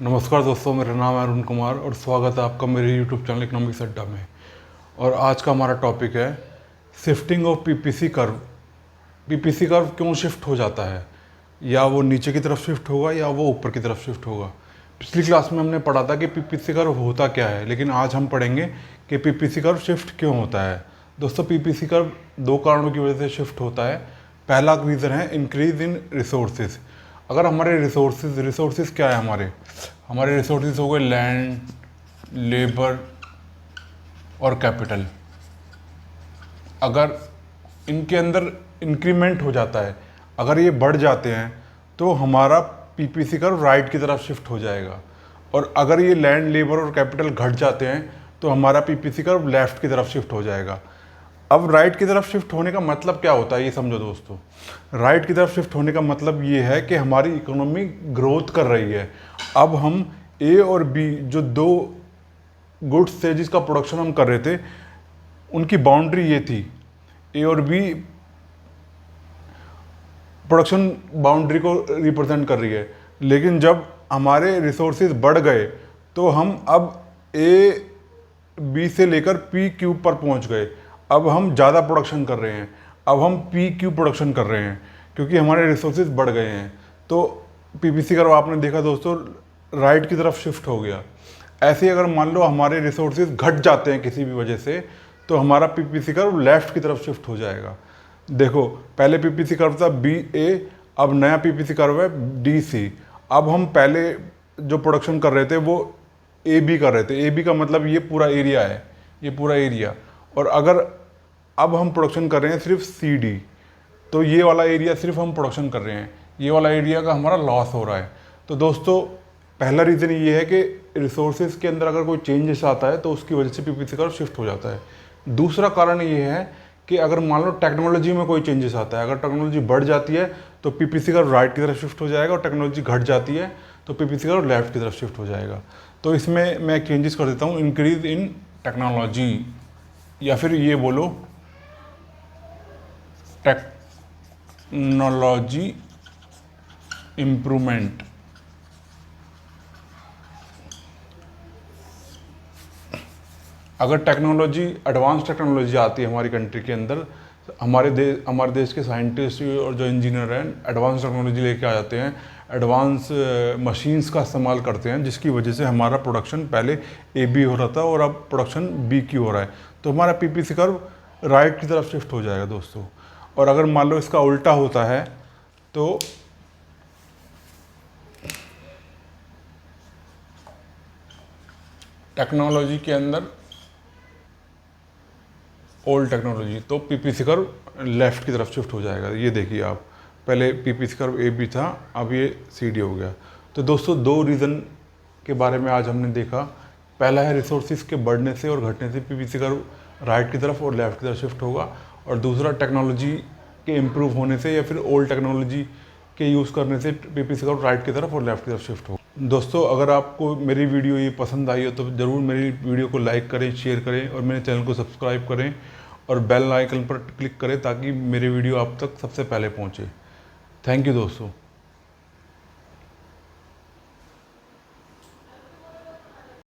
नमस्कार दोस्तों, मेरा नाम है अरुण कुमार और स्वागत है आपका मेरे YouTube चैनल इकोनॉमिक्स अड्डा में। और आज का हमारा टॉपिक है shifting of PPC curve. PPC curve क्यों शिफ्ट हो जाता है, या वो नीचे की तरफ शिफ्ट होगा या वो ऊपर की तरफ शिफ्ट होगा। पिछली क्लास में हमने पढ़ा था कि पीपीसी कर्व होता क्या है, लेकिन आज हम पढ़ेंगे कि पीपीसी कर्व शिफ्ट क्यों होता है। दोस्तों, पीपीसी कर्व दो कारणों की वजह से शिफ्ट होता है। पहला रीज़न है इंक्रीज इन रिसोर्सेज। अगर हमारे रिसोर्सेज क्या है, हमारे रिसोर्सेज हो गए लैंड, लेबर और कैपिटल। अगर इनके अंदर इंक्रीमेंट हो जाता है, अगर ये बढ़ जाते हैं तो हमारा पीपीसी कर्व राइट की तरफ शिफ्ट हो जाएगा। और अगर ये लैंड, लेबर और कैपिटल घट जाते हैं तो हमारा पीपीसी कर्व लेफ्ट की तरफ शिफ्ट हो जाएगा। अब राइट की तरफ शिफ्ट होने का मतलब क्या होता है, ये समझो दोस्तों। राइट की तरफ शिफ्ट होने का मतलब ये है कि हमारी इकोनॉमी ग्रोथ कर रही है। अब हम ए और बी, जो दो गुड्स थे जिसका प्रोडक्शन हम कर रहे थे, उनकी बाउंड्री ये थी। ए और बी प्रोडक्शन बाउंड्री को रिप्रेजेंट कर रही है। लेकिन जब हमारे रिसोर्सेज बढ़ गए तो हम अब ए बी से लेकर पी क्यूब पर पहुंच गए। अब हम ज़्यादा प्रोडक्शन कर रहे हैं, अब हम पी क्यूब प्रोडक्शन कर रहे हैं क्योंकि हमारे रिसोर्सेज बढ़ गए हैं। तो पीपीसी कर्व आपने देखा दोस्तों, राइट की तरफ शिफ्ट हो गया। ऐसे ही अगर मान लो हमारे रिसोर्सेज घट जाते हैं किसी भी वजह से, तो हमारा पीपीसी कर्व लेफ्ट की तरफ शिफ्ट हो जाएगा। देखो, पहले पीपीसी कर्व था बी ए, अब नया पीपीसी कर्व है डी सी। अब हम पहले जो प्रोडक्शन कर रहे थे वो ए बी कर रहे थे। ए बी का मतलब ये पूरा एरिया है, ये पूरा एरिया। और अगर अब हम प्रोडक्शन कर रहे हैं सिर्फ सी डी, तो ये वाला एरिया सिर्फ हम प्रोडक्शन कर रहे हैं, ये वाला एरिया का हमारा लॉस हो रहा है। तो दोस्तों, पहला रीज़न ये है कि रिसोर्सेज के अंदर अगर कोई चेंजेस आता है तो उसकी वजह से पीपीसी कर्व शिफ्ट हो जाता है। दूसरा कारण ये है कि अगर मान लो टेक्नोलॉजी में कोई चेंजेस आता है, अगर टेक्नोलॉजी बढ़ जाती है तो पीपीसी कर्व राइट की तरफ शिफ्ट हो जाएगा, और टेक्नोलॉजी घट जाती है तो पीपीसी कर्व लेफ्ट की तरफ शिफ्ट हो जाएगा। तो इसमें मैं चेंजेस कर देता हूँ, इंक्रीज इन टेक्नोलॉजी, या फिर ये बोलो टेक्नोलॉजी इम्प्रूवमेंट। अगर टेक्नोलॉजी, एडवांस टेक्नोलॉजी आती है हमारी कंट्री के अंदर, हमारे देश के साइंटिस्ट और जो इंजीनियर हैं एडवांस टेक्नोलॉजी लेके आ जाते हैं, एडवांस मशीन्स का इस्तेमाल करते हैं, जिसकी वजह से हमारा प्रोडक्शन पहले ए बी हो रहा था और अब प्रोडक्शन बी क्यू हो रहा है, तो हमारा पीपीसी कर्व राइट की तरफ शिफ्ट हो जाएगा दोस्तों। और अगर मान लो इसका उल्टा होता है तो टेक्नोलॉजी के अंदर ओल्ड टेक्नोलॉजी, तो पीपीसी कर्व लेफ्ट की तरफ शिफ्ट हो जाएगा। ये देखिए आप, पहले पीपीसी कर्व ए बी था, अब ये सी डी हो गया। तो दोस्तों, दो रीज़न के बारे में आज हमने देखा। पहला है रिसोर्सेज के बढ़ने से और घटने से पीपीसी कर्व राइट की तरफ और लेफ्ट की तरफ शिफ्ट होगा, और दूसरा टेक्नोलॉजी के इम्प्रूव होने से या फिर ओल्ड टेक्नोलॉजी के यूज़ करने से पीपीसी कर्व राइट की तरफ और लेफ्ट की तरफ शिफ्ट होगा। दोस्तों, अगर आपको मेरी वीडियो ये पसंद आई हो तो ज़रूर मेरी वीडियो को लाइक करें, शेयर करें और मेरे चैनल को सब्सक्राइब करें और बेल आइकन पर क्लिक करें ताकि मेरे वीडियो आप तक सबसे पहले पहुँचे। थैंक यू दोस्तों।